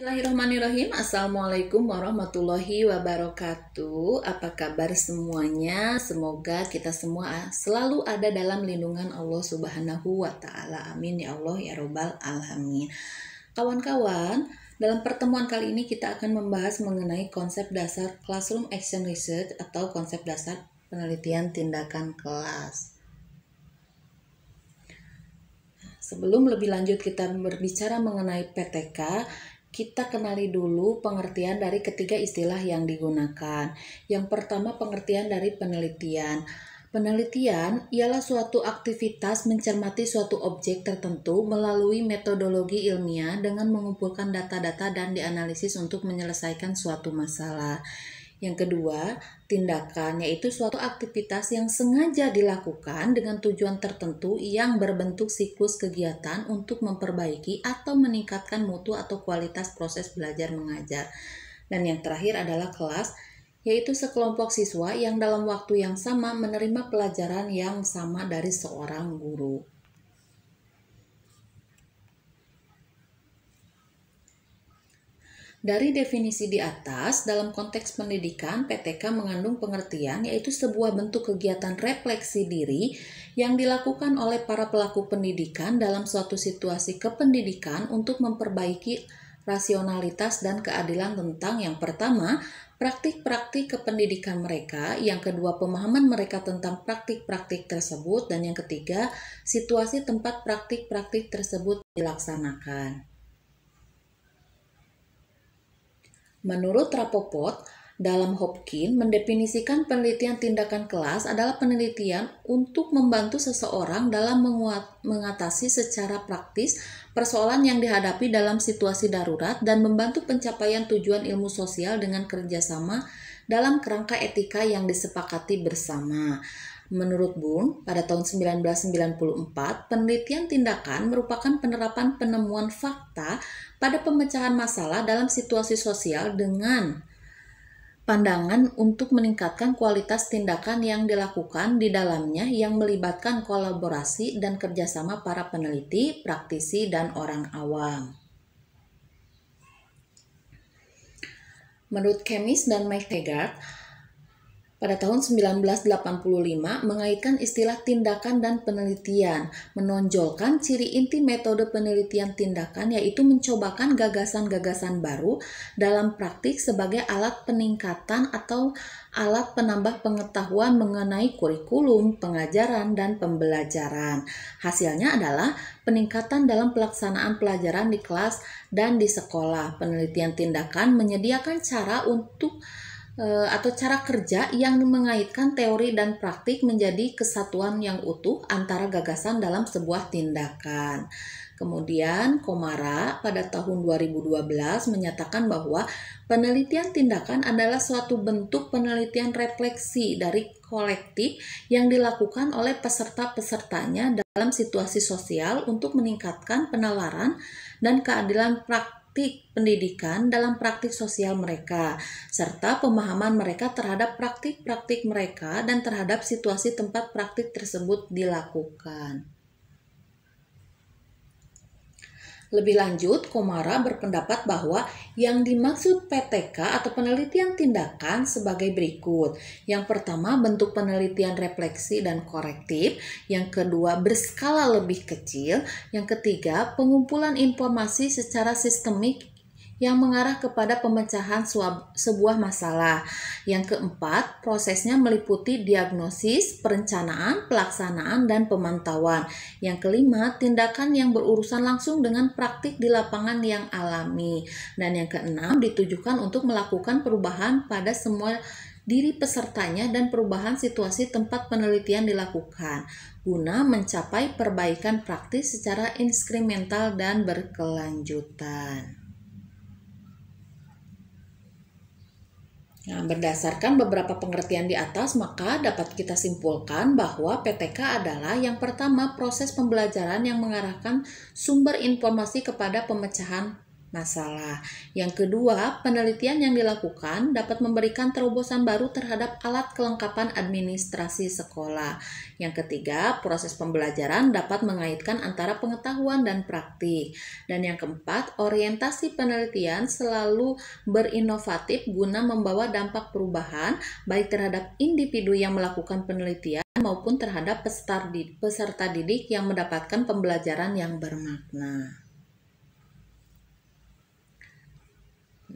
Bismillahirrahmanirrahim. Assalamualaikum warahmatullahi wabarakatuh. Apa kabar semuanya? Semoga kita semua selalu ada dalam lindungan Allah Subhanahu wa Ta'ala. Amin ya Allah ya Robbal Alamin. Kawan-kawan, dalam pertemuan kali ini kita akan membahas mengenai konsep dasar Classroom Action Research atau konsep dasar penelitian tindakan kelas. Sebelum lebih lanjut kita berbicara mengenai PTK, kita kenali dulu pengertian dari ketiga istilah yang digunakan. Yang pertama, pengertian dari penelitian. Penelitian ialah suatu aktivitas mencermati suatu objek tertentu melalui metodologi ilmiah dengan mengumpulkan data-data dan dianalisis untuk menyelesaikan suatu masalah. Yang kedua, tindakan, yaitu suatu aktivitas yang sengaja dilakukan dengan tujuan tertentu yang berbentuk siklus kegiatan untuk memperbaiki atau meningkatkan mutu atau kualitas proses belajar mengajar. Dan yang terakhir adalah kelas, yaitu sekelompok siswa yang dalam waktu yang sama menerima pelajaran yang sama dari seorang guru. Dari definisi di atas, dalam konteks pendidikan, PTK mengandung pengertian yaitu sebuah bentuk kegiatan refleksi diri yang dilakukan oleh para pelaku pendidikan dalam suatu situasi kependidikan untuk memperbaiki rasionalitas dan keadilan tentang yang pertama, praktik-praktik kependidikan mereka, yang kedua, pemahaman mereka tentang praktik-praktik tersebut, dan yang ketiga, situasi tempat praktik-praktik tersebut dilaksanakan. Menurut Rapoport, dalam Hopkins mendefinisikan penelitian tindakan kelas adalah penelitian untuk membantu seseorang dalam mengatasi secara praktis persoalan yang dihadapi dalam situasi darurat dan membantu pencapaian tujuan ilmu sosial dengan kerjasama dalam kerangka etika yang disepakati bersama. Menurut Boone, pada tahun 1994, penelitian tindakan merupakan penerapan penemuan fakta pada pemecahan masalah dalam situasi sosial dengan pandangan untuk meningkatkan kualitas tindakan yang dilakukan di dalamnya yang melibatkan kolaborasi dan kerjasama para peneliti, praktisi, dan orang awam. Menurut Chemis dan McTaggart, pada tahun 1985 mengaitkan istilah tindakan dan penelitian, menonjolkan ciri inti metode penelitian tindakan yaitu mencobakan gagasan-gagasan baru dalam praktik sebagai alat peningkatan atau alat penambah pengetahuan mengenai kurikulum, pengajaran, dan pembelajaran. Hasilnya adalah peningkatan dalam pelaksanaan pelajaran di kelas dan di sekolah. Penelitian tindakan menyediakan cara untuk atau cara kerja yang mengaitkan teori dan praktik menjadi kesatuan yang utuh antara gagasan dalam sebuah tindakan. Kemudian Komara pada tahun 2012 menyatakan bahwa penelitian tindakan adalah suatu bentuk penelitian refleksi dari kolektif yang dilakukan oleh peserta-pesertanya dalam situasi sosial untuk meningkatkan penalaran dan keadilan praktik pendidikan dalam praktik sosial mereka, serta pemahaman mereka terhadap praktik-praktik mereka dan terhadap situasi tempat praktik tersebut dilakukan. Lebih lanjut, Komara berpendapat bahwa yang dimaksud PTK atau penelitian tindakan sebagai berikut. Yang pertama, bentuk penelitian refleksi dan korektif. Yang kedua, berskala lebih kecil. Yang ketiga, pengumpulan informasi secara sistemik yang mengarah kepada pemecahan sebuah masalah. Yang keempat, prosesnya meliputi diagnosis, perencanaan, pelaksanaan, dan pemantauan. Yang kelima, tindakan yang berurusan langsung dengan praktik di lapangan yang alami. Dan yang keenam, ditujukan untuk melakukan perubahan pada semua diri pesertanya dan perubahan situasi tempat penelitian dilakukan, guna mencapai perbaikan praktis secara inskrimental dan berkelanjutan. Nah, berdasarkan beberapa pengertian di atas, maka dapat kita simpulkan bahwa PTK adalah yang pertama proses pembelajaran yang mengarahkan sumber informasi kepada pemecahan masalah. Yang kedua, penelitian yang dilakukan dapat memberikan terobosan baru terhadap alat kelengkapan administrasi sekolah. Yang ketiga, proses pembelajaran dapat mengaitkan antara pengetahuan dan praktik. Dan yang keempat, orientasi penelitian selalu berinovatif guna membawa dampak perubahan baik terhadap individu yang melakukan penelitian maupun terhadap peserta didik yang mendapatkan pembelajaran yang bermakna.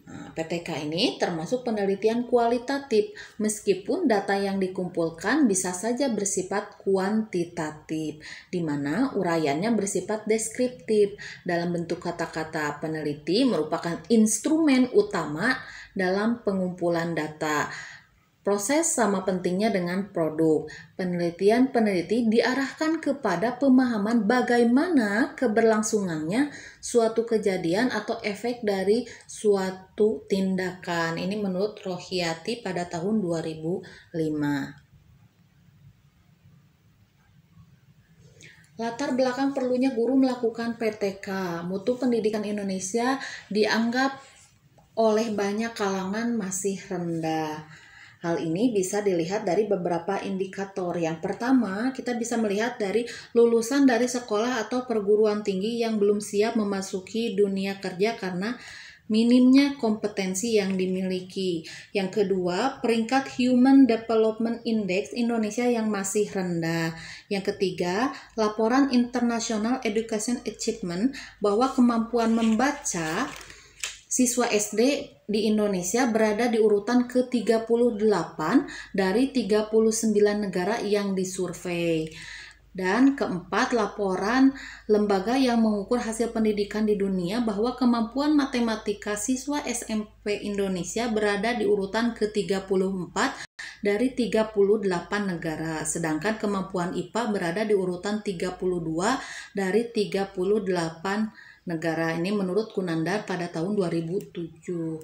PTK ini termasuk penelitian kualitatif, meskipun data yang dikumpulkan bisa saja bersifat kuantitatif, di mana uraiannya bersifat deskriptif. Dalam bentuk kata-kata, peneliti merupakan instrumen utama dalam pengumpulan data. Proses sama pentingnya dengan produk. Peneliti diarahkan kepada pemahaman bagaimana keberlangsungannya suatu kejadian atau efek dari suatu tindakan. Ini menurut Rohiyati pada tahun 2005. Latar belakang perlunya guru melakukan PTK. Mutu pendidikan Indonesia dianggap oleh banyak kalangan masih rendah. Hal ini bisa dilihat dari beberapa indikator. Yang pertama, kita bisa melihat dari lulusan dari sekolah atau perguruan tinggi yang belum siap memasuki dunia kerja karena minimnya kompetensi yang dimiliki. Yang kedua, peringkat Human Development Index Indonesia yang masih rendah. Yang ketiga, laporan International Education Achievement bahwa kemampuan membaca siswa SD di Indonesia berada di urutan ke-38 dari 39 negara yang disurvei. Dan keempat, laporan lembaga yang mengukur hasil pendidikan di dunia bahwa kemampuan matematika siswa SMP Indonesia berada di urutan ke-34 dari 38 negara. Sedangkan kemampuan IPA berada di urutan 32 dari 38 negara. Ini menurut Kunandar pada tahun 2007.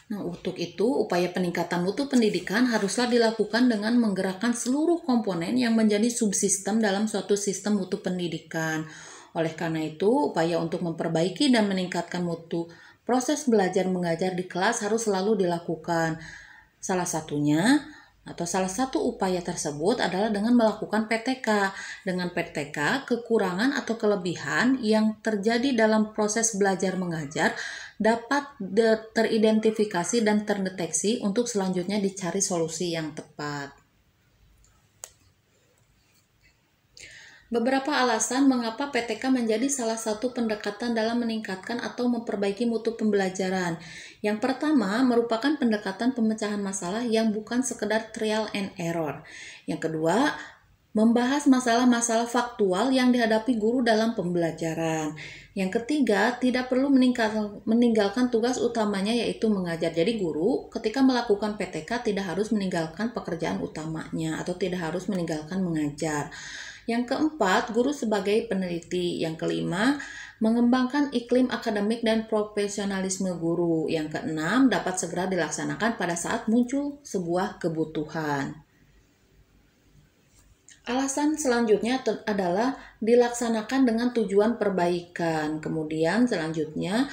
Nah, untuk itu, upaya peningkatan mutu pendidikan haruslah dilakukan dengan menggerakkan seluruh komponen yang menjadi subsistem dalam suatu sistem mutu pendidikan. Oleh karena itu, upaya untuk memperbaiki dan meningkatkan mutu proses belajar mengajar di kelas harus selalu dilakukan. Salah satu upaya tersebut adalah dengan melakukan PTK. Dengan PTK, kekurangan atau kelebihan yang terjadi dalam proses belajar mengajar dapat teridentifikasi dan terdeteksi untuk selanjutnya dicari solusi yang tepat. Beberapa alasan mengapa PTK menjadi salah satu pendekatan dalam meningkatkan atau memperbaiki mutu pembelajaran. Yang pertama, merupakan pendekatan pemecahan masalah yang bukan sekedar trial and error. Yang kedua, membahas masalah-masalah faktual yang dihadapi guru dalam pembelajaran. Yang ketiga, tidak perlu meninggalkan tugas utamanya yaitu mengajar. Jadi guru ketika melakukan PTK tidak harus meninggalkan pekerjaan utamanya atau tidak harus meninggalkan mengajar. Yang keempat, guru sebagai peneliti. Yang kelima, mengembangkan iklim akademik dan profesionalisme guru. Yang keenam, dapat segera dilaksanakan pada saat muncul sebuah kebutuhan. Alasan selanjutnya adalah dilaksanakan dengan tujuan perbaikan. Kemudian selanjutnya,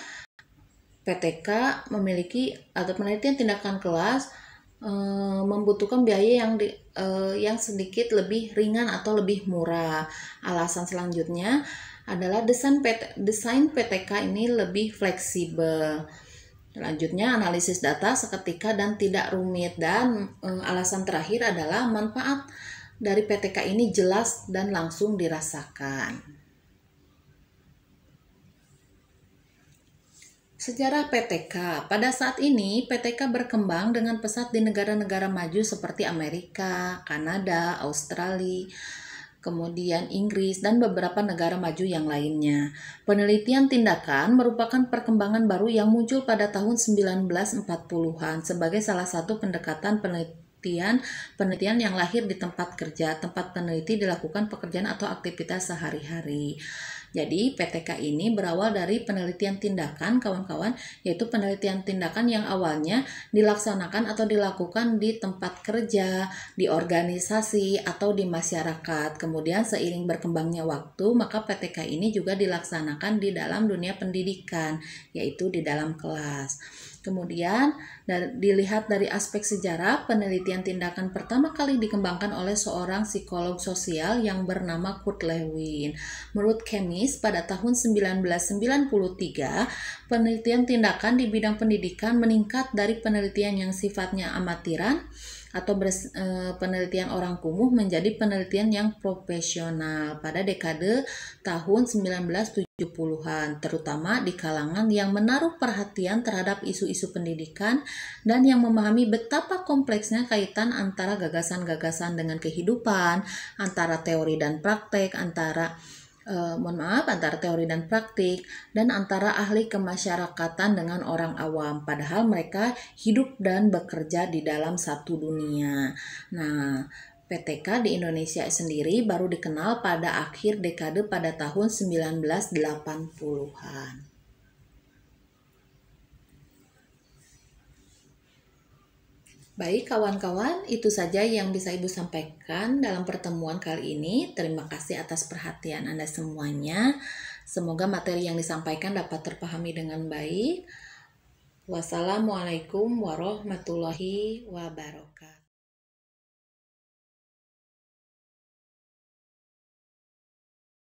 PTK memiliki atau penelitian tindakan kelas membutuhkan biaya yang sedikit lebih ringan atau lebih murah. Alasan selanjutnya adalah desain PTK ini lebih fleksibel. Selanjutnya, analisis data seketika dan tidak rumit. Dan alasan terakhir adalah manfaat dari PTK ini jelas dan langsung dirasakan. Sejarah PTK. Pada saat ini, PTK berkembang dengan pesat di negara-negara maju seperti Amerika, Kanada, Australia, kemudian Inggris, dan beberapa negara maju yang lainnya. Penelitian tindakan merupakan perkembangan baru yang muncul pada tahun 1940-an sebagai salah satu pendekatan penelitian yang lahir di tempat kerja. Tempat peneliti dilakukan pekerjaan atau aktivitas sehari-hari. Jadi PTK ini berawal dari penelitian tindakan kawan-kawan, yaitu penelitian tindakan yang awalnya dilaksanakan atau dilakukan di tempat kerja, di organisasi, atau di masyarakat. Kemudian seiring berkembangnya waktu, maka PTK ini juga dilaksanakan di dalam dunia pendidikan, yaitu di dalam kelas. Kemudian dilihat dari aspek sejarah, penelitian tindakan pertama kali dikembangkan oleh seorang psikolog sosial yang bernama Kurt Lewin. Menurut Kemis, pada tahun 1993, penelitian tindakan di bidang pendidikan meningkat dari penelitian yang sifatnya amatiran atau penelitian orang kumuh menjadi penelitian yang profesional pada dekade tahun 1970-an, terutama di kalangan yang menaruh perhatian terhadap isu-isu pendidikan dan yang memahami betapa kompleksnya kaitan antara gagasan-gagasan dengan kehidupan, antara teori dan praktek, antara teori dan praktik, dan antara ahli kemasyarakatan dengan orang awam, padahal mereka hidup dan bekerja di dalam satu dunia. Nah, PTK di Indonesia sendiri baru dikenal pada akhir dekade pada tahun 1980-an. Baik kawan-kawan, itu saja yang bisa Ibu sampaikan dalam pertemuan kali ini. Terima kasih atas perhatian Anda semuanya. Semoga materi yang disampaikan dapat terpahami dengan baik. Wassalamualaikum warahmatullahi wabarakatuh.